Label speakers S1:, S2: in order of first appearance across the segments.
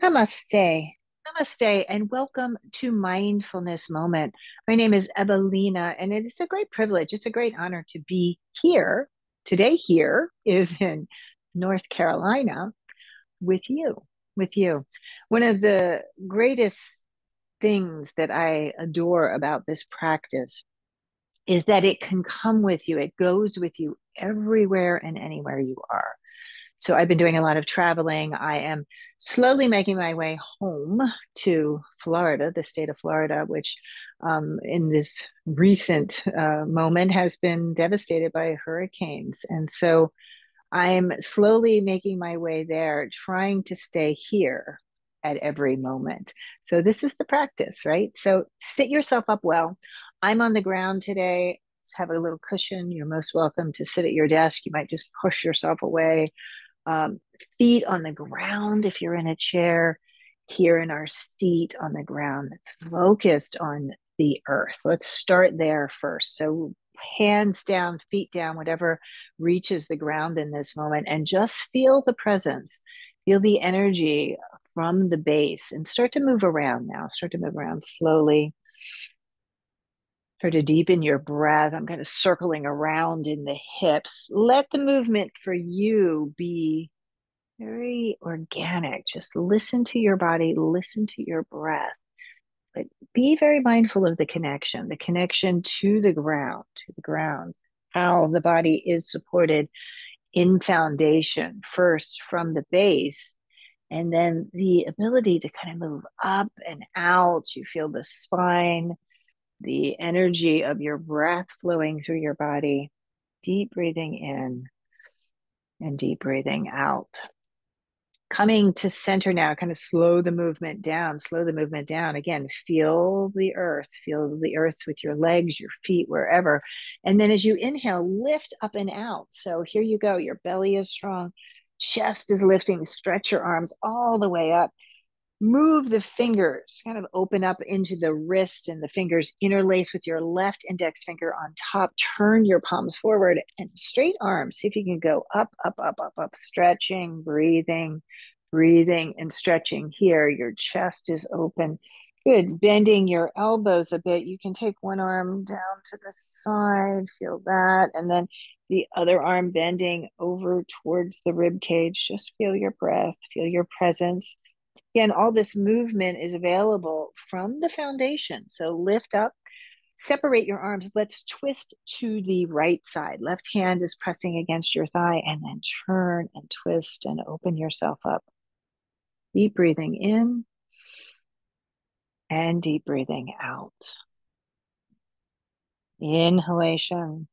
S1: Namaste. Namaste, and welcome to Mindfulness Moment. My name is Evalena, and it is a great privilege. It's a great honor to be here. Today, here is in North Carolina with you, with you. One of the greatest things that I adore about this practice is that it can come with you, it goes with you everywhere and anywhere you are. So I've been doing a lot of traveling. I am slowly making my way home to Florida, the state of Florida, which in this recent moment has been devastated by hurricanes. And so I'm slowly making my way there, trying to stay here at every moment. So this is the practice, right? So sit yourself up well. I'm on the ground today. Have a little cushion. You're most welcome to sit at your desk. You might just push yourself away, um, feet on the ground if you're in a chair, here in our seat on the ground, focused on the earth. Let's start there first. So, hands down, feet down, whatever reaches the ground in this moment, and just feel the presence, feel the energy from the base, and start to move around now. Start to move around slowly. Start to deepen your breath. I'm kind of circling around in the hips. Let the movement for you be very organic. Just listen to your body, listen to your breath, but be very mindful of the connection to the ground, how the body is supported in foundation, first from the base, and then the ability to kind of move up and out. You feel the spine, the energy of your breath flowing through your body, deep breathing in and deep breathing out. Coming to center now, kind of slow the movement down, slow the movement down. Again, feel the earth with your legs, your feet, wherever. And then as you inhale, lift up and out. So here you go. Your belly is strong, chest is lifting, stretch your arms all the way up. Move the fingers, kind of open up into the wrist, and the fingers interlace with your left index finger on top. Turn your palms forward and straight arms. See if you can go up, up, up, up, up, stretching, breathing, breathing, and stretching here. Your chest is open. Good. Bending your elbows a bit. You can take one arm down to the side, feel that, and then the other arm bending over towards the rib cage. Just feel your breath, feel your presence. Again, all this movement is available from the foundation. So lift up, separate your arms. Let's twist to the right side. Left hand is pressing against your thigh, and then turn and twist and open yourself up. Deep breathing in and deep breathing out. Inhalation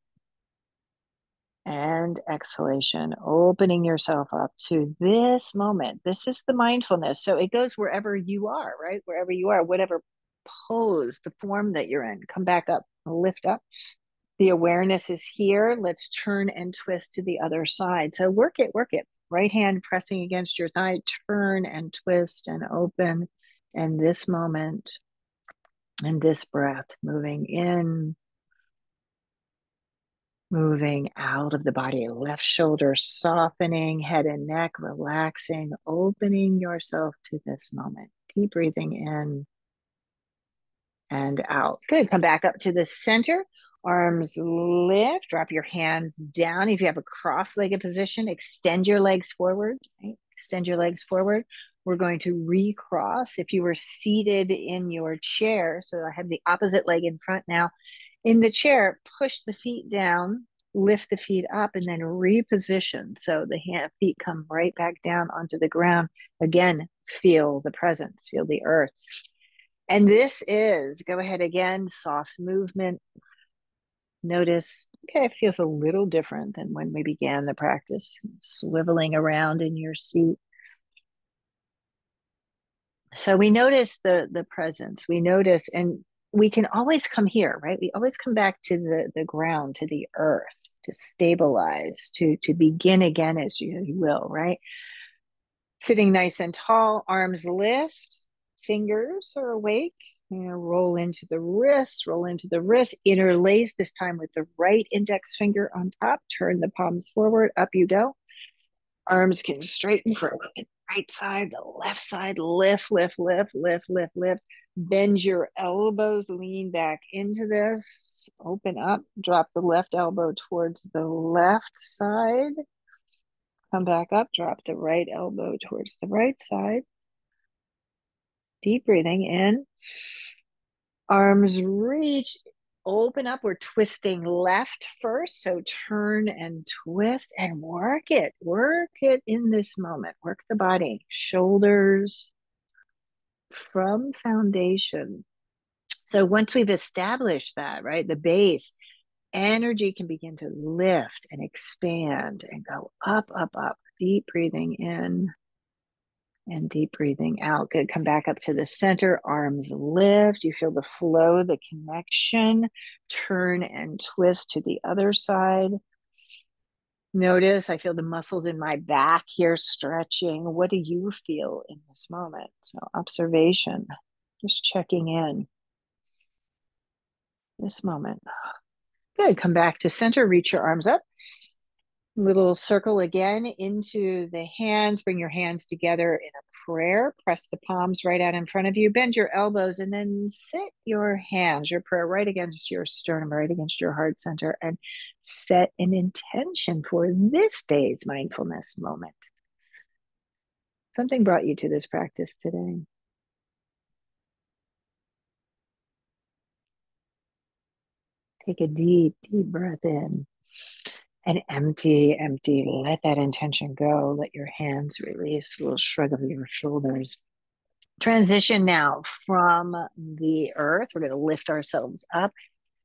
S1: and exhalation, opening yourself up to this moment. This is the mindfulness. So it goes wherever you are, right? Wherever you are, whatever pose, the form that you're in, come back up, lift up. The awareness is here. Let's turn and twist to the other side. So work it, work it. Right hand pressing against your thigh, turn and twist and open. And this moment and this breath moving in, moving out of the body, left shoulder softening, head and neck relaxing, opening yourself to this moment. Keep breathing in and out. Good. Come back up to the center. Arms lift. Drop your hands down. If you have a cross-legged position, extend your legs forward. Right? Extend your legs forward. We're going to recross. If you were seated in your chair, so I have the opposite leg in front now. In the chair, push the feet down, lift the feet up, and then reposition. So the feet come right back down onto the ground. Again, feel the presence, feel the earth. And this is, go ahead again, soft movement. Notice, okay, it feels a little different than when we began the practice, swiveling around in your seat. So we notice the presence, we notice, and we can always come here, right? We always come back to the ground, to the earth, to stabilize, to begin again as you will, right? Sitting nice and tall, arms lift, fingers are awake. Roll into the wrist, interlace this time with the right index finger on top. Turn the palms forward, up you go. Arms can straighten for right side, the left side, lift, lift, lift, lift, lift, lift. Bend your elbows, lean back into this, open up, drop the left elbow towards the left side. Come back up, drop the right elbow towards the right side. Deep breathing in. Arms reach, open up. We're twisting left first. So turn and twist and work it. Work it in this moment. Work the body, shoulders from foundation. So once we've established that, right, the base, energy can begin to lift and expand and go up, up, up. Deep breathing in and deep breathing out. Good. Come back up to the center. Arms lift. You feel the flow, the connection. Turn and twist to the other side. Notice I feel the muscles in my back here stretching. What do you feel in this moment? So, observation, just checking in this moment. Good. Come back to center. Reach your arms up. Little circle again into the hands. Bring your hands together in a prayer. Press the palms right out in front of you. Bend your elbows and then sit your hands, your prayer right against your sternum, right against your heart center, and set an intention for this day's mindfulness moment. Something brought you to this practice today. Take a deep, deep breath in. And empty, empty. Let that intention go. Let your hands release. A little shrug of your shoulders. Transition now from the earth. We're going to lift ourselves up.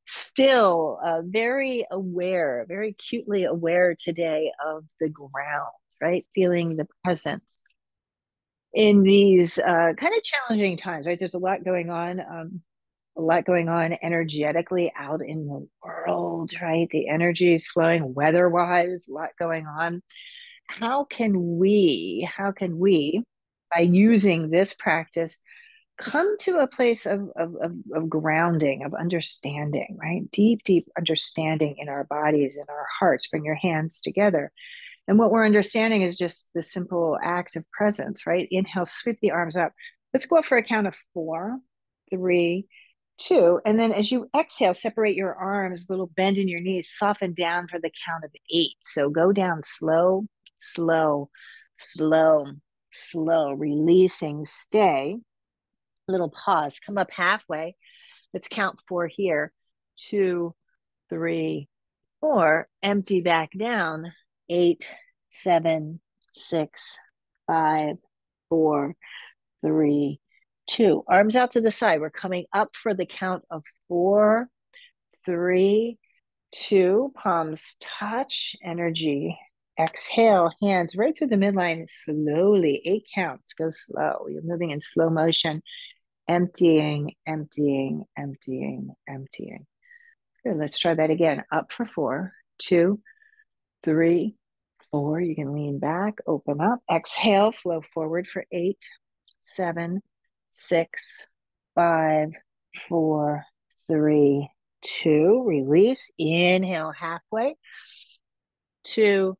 S1: Still very aware, very acutely aware today of the ground, right? Feeling the presence in these kind of challenging times, right? There's a lot going on. A lot going on energetically out in the world, right? The energy is flowing weather-wise, a lot going on. How can we, by using this practice, come to a place of grounding, of understanding, right? Deep, deep understanding in our bodies, in our hearts. Bring your hands together. And what we're understanding is just the simple act of presence, right? Inhale, sweep the arms up. Let's go up for a count of 4, 3, 2. And then as you exhale, separate your arms, little bend in your knees, soften down for the count of 8. So go down slow, slow, slow, slow, releasing, stay. Little pause, come up halfway. Let's count 4 here. 2, 3, 4. Empty back down. 8, 7, 6, 5, 4, 3, 2. Arms out to the side. We're coming up for the count of 4, 3, 2. Palms touch. Energy. Exhale. Hands right through the midline. Slowly. 8 counts. Go slow. You're moving in slow motion. Emptying, emptying, emptying, emptying. Good. Let's try that again. Up for 4, 2, 3, 4. You can lean back, open up. Exhale, flow forward for 8, 7, 6, 5, 4, 3, 2. Release. Inhale halfway. 2,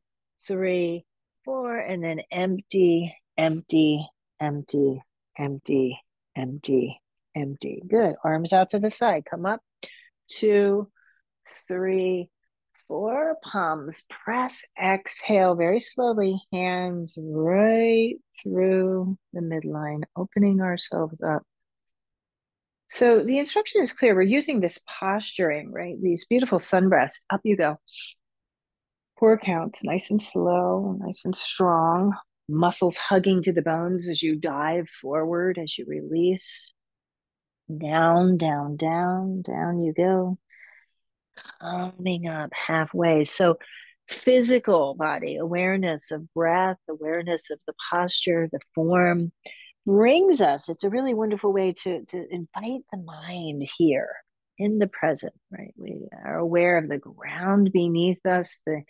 S1: 3, 4. And then empty, empty, empty, empty, empty, empty. Good. Arms out to the side. Come up. 2, 3, 4. Palms press. Exhale very slowly. Hands right through the midline, opening ourselves up. So the instruction is clear. We're using this posturing, right? These beautiful sun breaths. Up you go. 4 counts, nice and slow, nice and strong. Muscles hugging to the bones as you dive forward, as you release. Down, down, down, down you go. Coming up halfway. So physical body awareness of breath, awareness of the posture, the form brings us. It's a really wonderful way to invite the mind here in the present, right? We are aware of the ground beneath us, the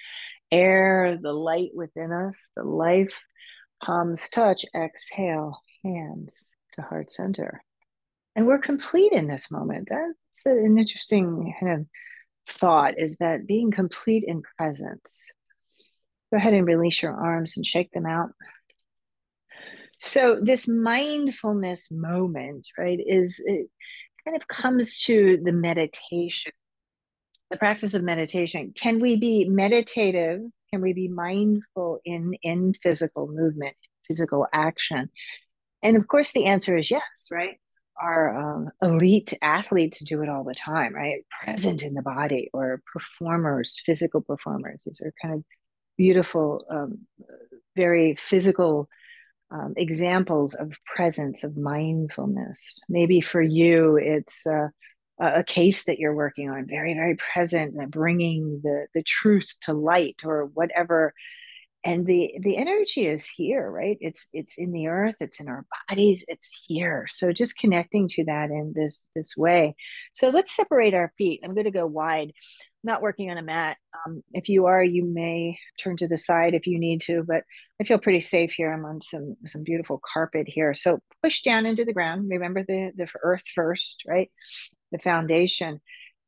S1: air, the light within us, the life. Palms touch, exhale, hands to heart center. And we're complete in this moment. That's an interesting kind of thought, is that being complete in presence. Go ahead and release your arms and shake them out. So this mindfulness moment, right, is it kind of comes to the meditation, the practice of meditation. Can we be meditative? Can we be mindful in physical movement, physical action? And of course, the answer is yes, right? Our elite athletes do it all the time, right? Present in the body, or performers, physical performers. These are kind of beautiful, very physical examples of presence, of mindfulness. Maybe for you, it's a case that you're working on, very, very present, bringing the truth to light, or whatever. And the energy is here, right? It's in the earth, it's in our bodies, it's here. So just connecting to that in this way. So let's separate our feet. I'm going to go wide. I'm not working on a mat. If you are, you may turn to the side if you need to, but I feel pretty safe here. I'm on some beautiful carpet here. So push down into the ground. Remember the earth first, right? The foundation.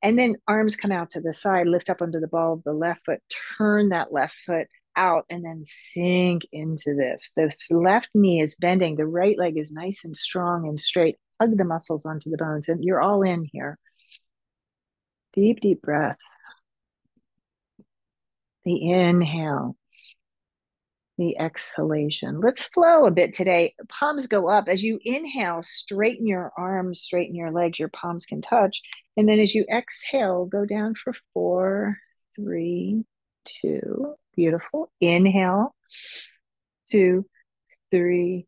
S1: And then arms come out to the side, lift up onto the ball of the left foot, turn that left foot out, and then sink into this. The left knee is bending, the right leg is nice and strong and straight. Hug the muscles onto the bones, and you're all in here. Deep, deep breath. The inhale, the exhalation. Let's flow a bit today. Palms go up. As you inhale, straighten your arms, straighten your legs, your palms can touch. And then as you exhale, go down for 4, 3, 2. Beautiful. Inhale, 2, 3,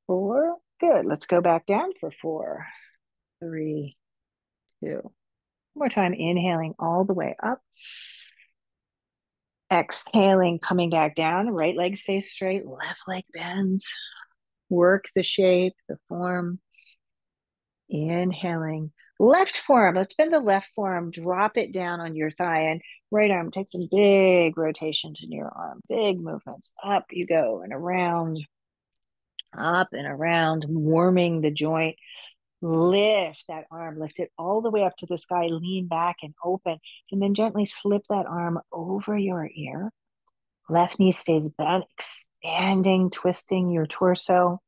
S1: 4. Good. Let's go back down for 4, 3, 2. One more time. Inhaling all the way up. Exhaling, coming back down. Right leg stays straight. Left leg bends. Work the shape, the form. Inhaling. Left forearm. Let's bend the left forearm. Drop it down on your thigh. And right arm. Take some big rotations in your arm. Big movements. Up you go and around. Up and around. Warming the joint. Lift that arm, lift it all the way up to the sky, lean back and open, and then gently slip that arm over your ear. Left knee stays bent, expanding, twisting your torso.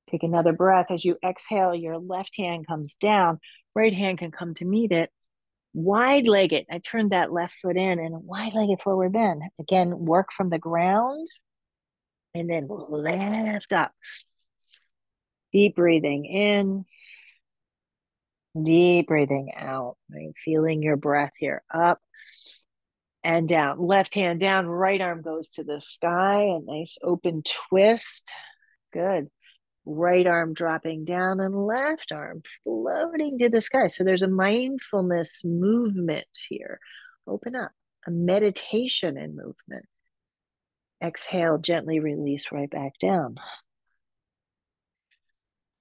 S1: Take another breath. As you exhale, your left hand comes down, right hand can come to meet it. Wide legged. I turned that left foot in and wide legged forward bend. Again, work from the ground and then lift up. Deep breathing in. Deep breathing out, right? Feeling your breath here, up and down. Left hand down, right arm goes to the sky, a nice open twist. Good. Right arm dropping down and left arm floating to the sky. So there's a mindfulness movement here. Open up, a meditation in movement. Exhale, gently release right back down.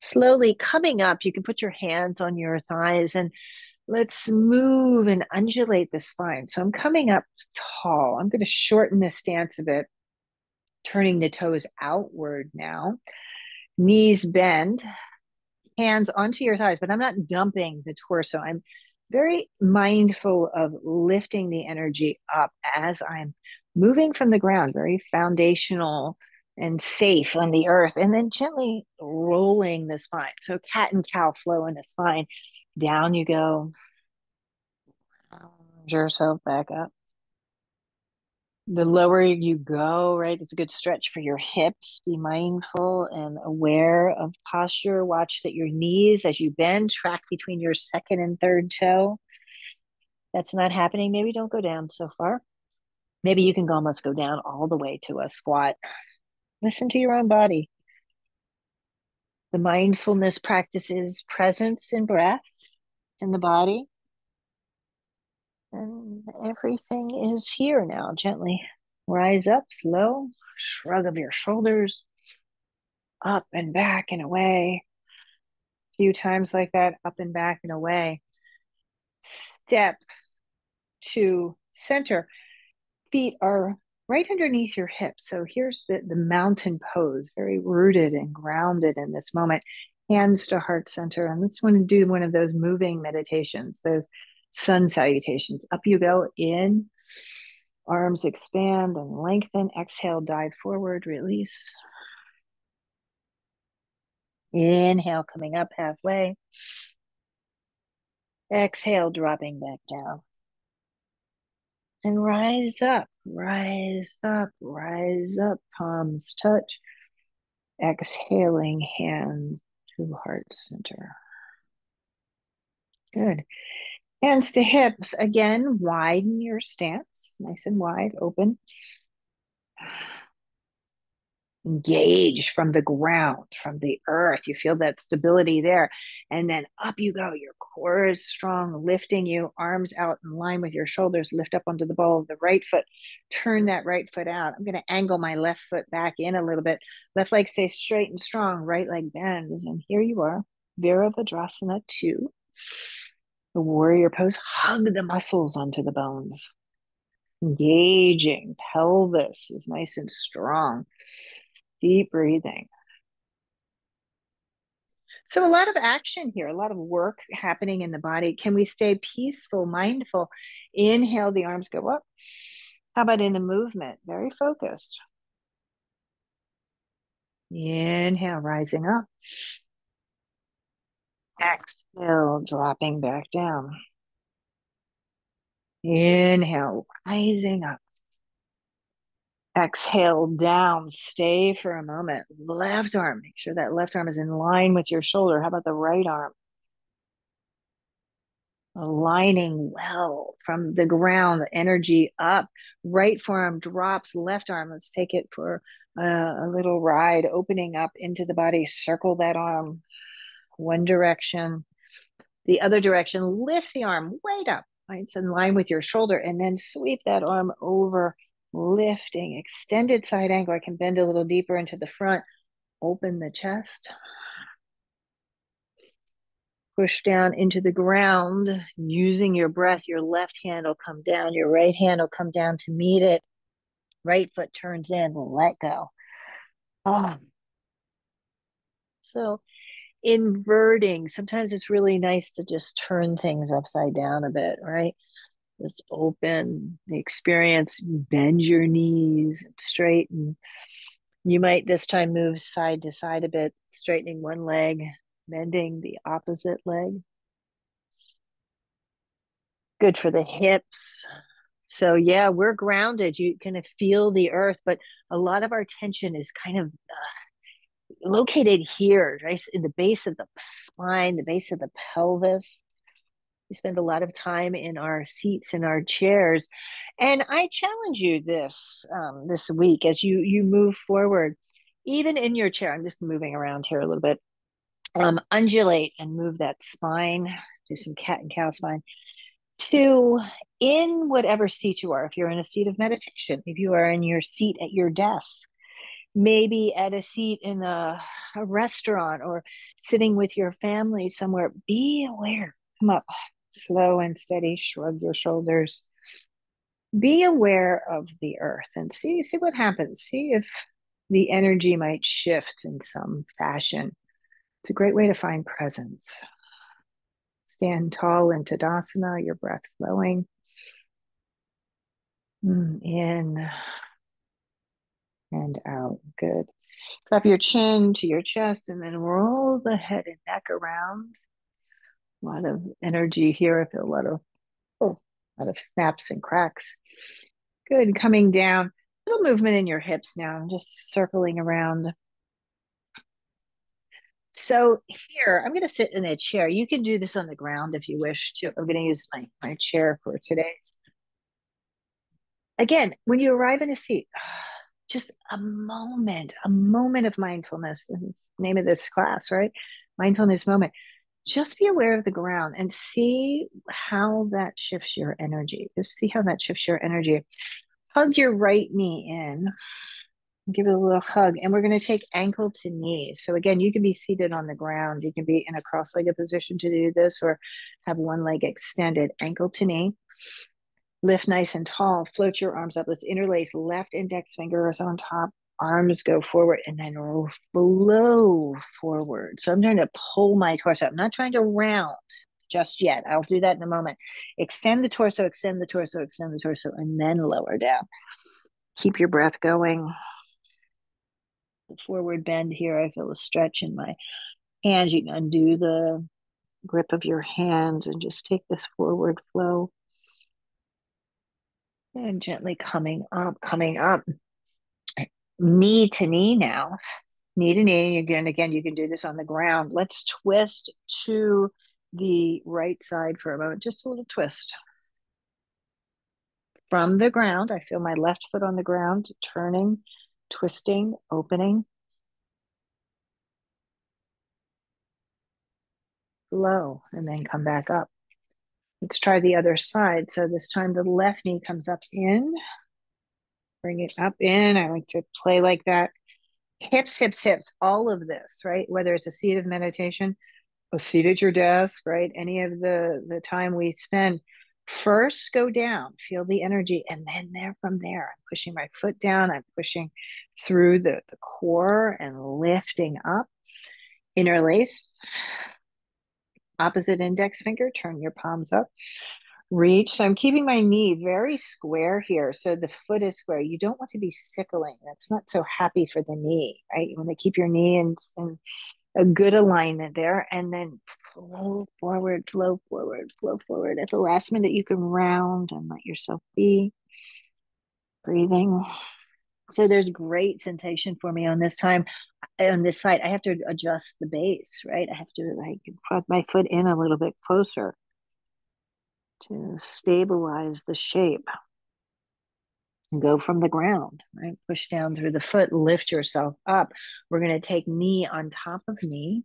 S1: Slowly coming up, you can put your hands on your thighs and let's move and undulate the spine. So I'm coming up tall. I'm going to shorten the stance a bit, turning the toes outward now. Knees bend, hands onto your thighs, but I'm not dumping the torso. I'm very mindful of lifting the energy up as I'm moving from the ground, very foundational and safe on the earth, and then gently rolling the spine. So cat and cow flow in the spine. Down you go, yourself back up. The lower you go, right, it's a good stretch for your hips. Be mindful and aware of posture. Watch that your knees, as you bend, track between your second and third toe. That's not happening. Maybe don't go down so far. Maybe you can almost go down all the way to a squat. Listen to your own body. The mindfulness practices presence and breath in the body. And everything is here now. Gently rise up, slow, shrug of your shoulders, up and back and away. A few times like that, up and back and away. Step to center. Feet are right underneath your hips. So here's the mountain pose, very rooted and grounded in this moment. Hands to heart center. And let's want to do one of those moving meditations, those sun salutations. Up you go, in. Arms expand and lengthen. Exhale, dive forward, release. Inhale, coming up halfway. Exhale, dropping back down. And rise up, rise up, rise up. Palms touch. Exhaling, hands to heart center. Good. Hands to hips. Again, widen your stance. Nice and wide, open. Engage from the ground, from the earth. You feel that stability there. And then up you go. Your core is strong, lifting you, arms out in line with your shoulders. Lift up onto the ball of the right foot. Turn that right foot out. I'm going to angle my left foot back in a little bit. Left leg stays straight and strong. Right leg bends. And here you are, Virabhadrasana 2. The warrior pose. Hug the muscles onto the bones. Engaging. Pelvis is nice and strong. Deep breathing. So, a lot of action here, a lot of work happening in the body. Can we stay peaceful, mindful? Inhale, the arms go up. How about in a movement? Very focused. Inhale, rising up. Exhale, dropping back down. Inhale, rising up. Exhale down, stay for a moment. Left arm, make sure that left arm is in line with your shoulder. How about the right arm? Aligning well from the ground, the energy up. Right forearm drops, left arm. Let's take it for a little ride, opening up into the body. Circle that arm one direction, the other direction. Lift the arm right up. Right? It's in line with your shoulder, and then sweep that arm over, lifting, extended side angle. I can bend a little deeper into the front, open the chest. Push down into the ground using your breath. Your left hand will come down, your right hand will come down to meet it. Right foot turns in, let go. Oh. So inverting, sometimes it's really nice to just turn things upside down a bit, right? Just open the experience, bend your knees, straighten. You might this time move side to side a bit, straightening one leg, bending the opposite leg. Good for the hips. So yeah, we're grounded. You can feel the earth, but a lot of our tension is kind of located here, right in the base of the spine, the base of the pelvis. We spend a lot of time in our seats, in our chairs, and I challenge you this week as you move forward, even in your chair. I'm just moving around here a little bit. Undulate and move that spine. Do some cat and cow spine. To in whatever seat you are, if you're in a seat of meditation, if you are in your seat at your desk, maybe at a seat in a restaurant or sitting with your family somewhere, be aware. Come up, slow and steady, shrug your shoulders. Be aware of the earth and see what happens. See if the energy might shift in some fashion. It's a great way to find presence. Stand tall in Tadasana, your breath flowing. In and out. Good. Drop your chin to your chest and then roll the head and neck around. A lot of energy here. I feel a lot of snaps and cracks. Good. Coming down. Little movement in your hips now. I'm just circling around. So here, I'm going to sit in a chair. You can do this on the ground if you wish to. I'm going to use my chair for today. Again, when you arrive in a seat, just a moment of mindfulness. That's the name of this class, right? Mindfulness moment. Just be aware of the ground and see how that shifts your energy. Just see how that shifts your energy. Hug your right knee in. Give it a little hug. And we're going to take ankle to knee. So again, you can be seated on the ground. You can be in a cross-legged position to do this or have one leg extended. Ankle to knee. Lift nice and tall. Float your arms up. Let's interlace left index fingers on top. Arms go forward and then flow forward. So I'm trying to pull my torso. I'm not trying to round just yet. I'll do that in a moment. Extend the torso, extend the torso, extend the torso, and then lower down. Keep your breath going. The forward bend here. I feel a stretch in my Hands, you can undo the grip of your hands and just take this forward flow and gently coming up, knee to knee now. Knee to knee. Again, you can do this on the ground. Let's twist to the right side for a moment. Just a little twist. From the ground, I feel my left foot on the ground, turning, twisting, opening, flow, and then come back up. Let's try the other side. So this time the left knee comes up in, bring it up in. I like to play like that. Hips, hips, hips, all of this, right? Whether it's a seat of meditation, a seat at your desk, right? Any of the time we spend, first go down, feel the energy, and then from there, I'm pushing my foot down, I'm pushing through the core and lifting up. Interlace, opposite index finger, turn your palms up. Reach. So I'm keeping my knee very square here. So the foot is square. You don't want to be sickling. That's not so happy for the knee, right? You want to keep your knee in a good alignment there. And then flow forward, flow forward, flow forward. At the last minute, you can round and let yourself be. Breathing. So there's great sensation for me on this time. On this side, I have to adjust the base, right? I have to like put my foot in a little bit closer to stabilize the shape and go from the ground, right? Push down through the foot, lift yourself up. We're going to take knee on top of knee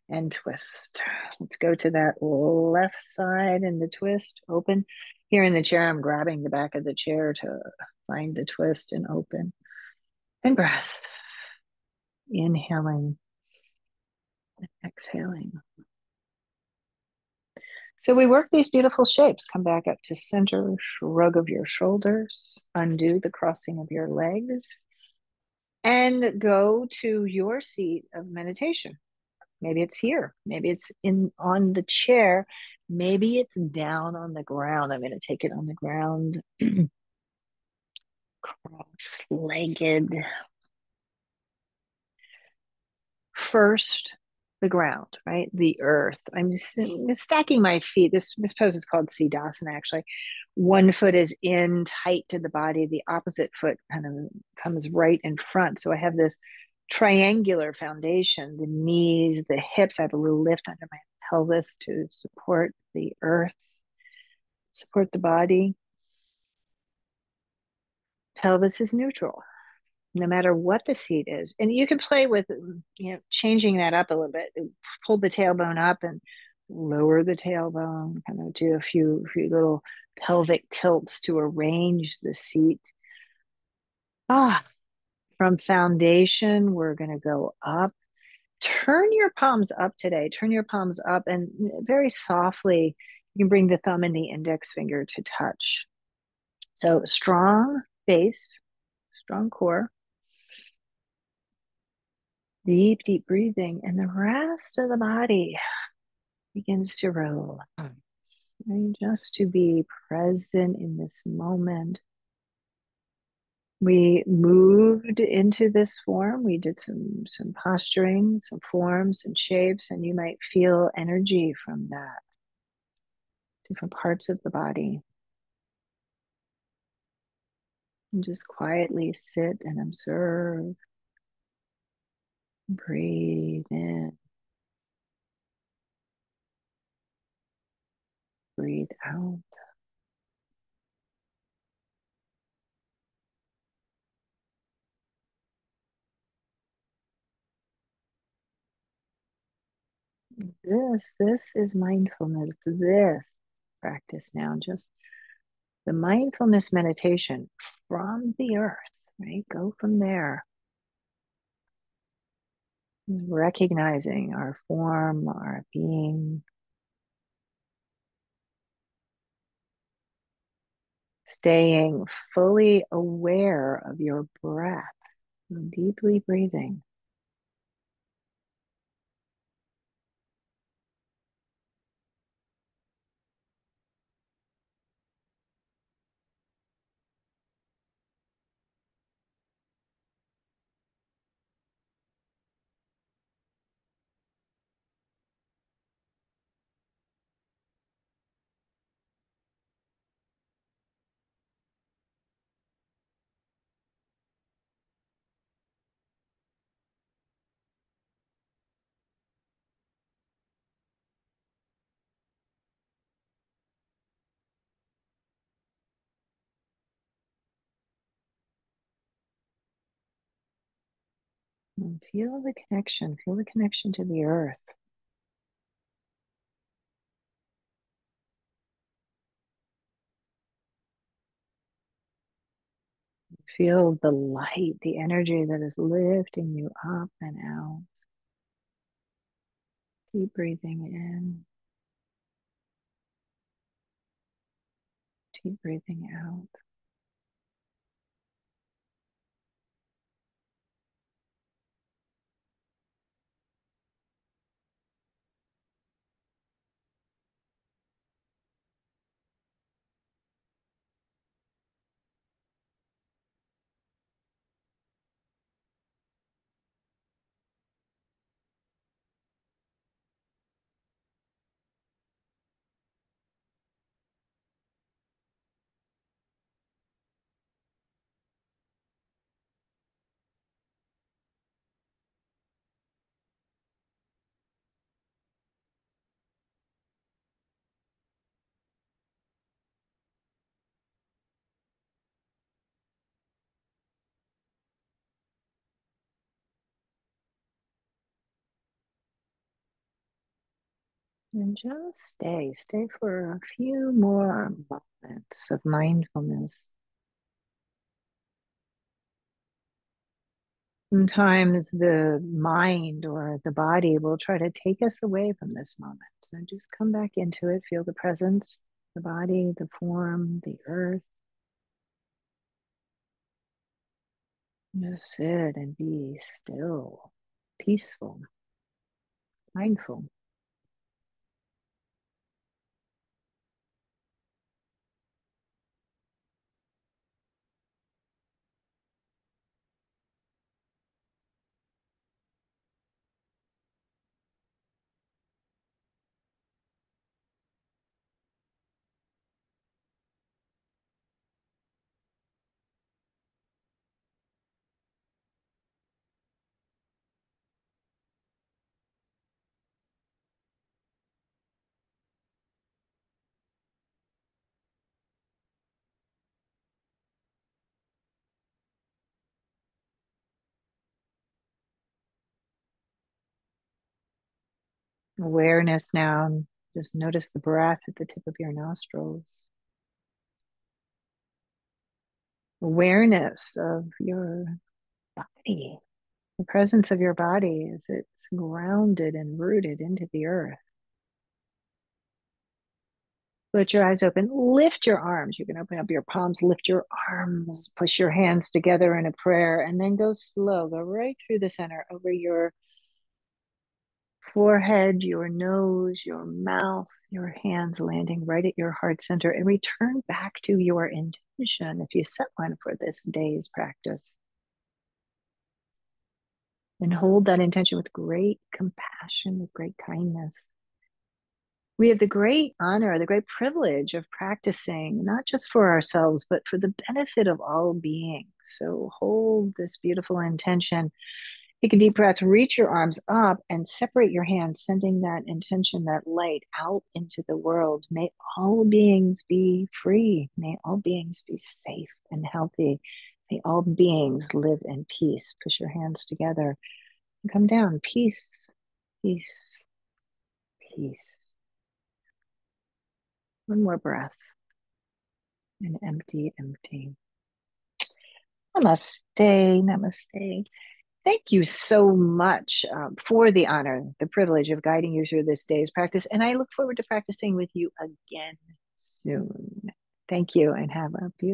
S1: and twist. Let's go to that left side and the twist, open. Here in the chair, I'm grabbing the back of the chair to find the twist and open. And breath. Inhaling, exhaling. So we work these beautiful shapes. Come back up to center, shrug of your shoulders, undo the crossing of your legs, and go to your seat of meditation. Maybe it's here, maybe it's in on the chair, maybe it's down on the ground. I'm going to take it on the ground, cross-legged. First, the ground, right? The earth. I'm stacking my feet. This pose is called Siddhasana, actually. One foot is in tight to the body. The opposite foot kind of comes right in front. So I have this triangular foundation, the knees, the hips. I have a little lift under my pelvis to support the earth, support the body. Pelvis is neutral no matter what the seat is. And you can play with, changing that up a little bit. Pull the tailbone up and lower the tailbone, kind of do a few little pelvic tilts to arrange the seat. From foundation, we're going to go up. Turn your palms up today. Turn your palms up and very softly, you can bring the thumb and the index finger to touch. So strong base, strong core. Deep, deep breathing, and the rest of the body begins to relax. And just to be present in this moment. We moved into this form. We did some posturing, some forms and shapes, and you might feel energy from that. Different parts of the body. And just quietly sit and observe. Breathe in. Breathe out. This is mindfulness. This practice now, just the mindfulness meditation from the earth, right? Go from there. Recognizing our form, our being, staying fully aware of your breath, deeply breathing. And feel the connection to the earth. Feel the light, the energy that is lifting you up and out. Keep breathing in, keep breathing out. And just stay for a few more moments of mindfulness. Sometimes the mind or the body will try to take us away from this moment. So just come back into it, feel the presence, the body, the form, the earth. Just sit and be still, peaceful, mindful. Awareness now. Just notice the breath at the tip of your nostrils. Awareness of your body, the presence of your body as it's grounded and rooted into the earth. Let your eyes open. Lift your arms. You can open up your palms, lift your arms, push your hands together in a prayer, and then go slow. Go right through the center over your forehead, your nose, your mouth, your hands landing right at your heart center, and return back to your intention if you set one for this day's practice. And hold that intention with great compassion, with great kindness. We have the great honor, the great privilege of practicing, not just for ourselves, but for the benefit of all beings. So hold this beautiful intention. Take a deep breath, reach your arms up and separate your hands, sending that intention, that light out into the world. May all beings be free. May all beings be safe and healthy. May all beings live in peace. Push your hands together and come down. Peace, peace, peace. One more breath and empty, empty. Namaste, namaste. Thank you so much for the honor, the privilege of guiding you through this day's practice. And I look forward to practicing with you again soon. Thank you and have a beautiful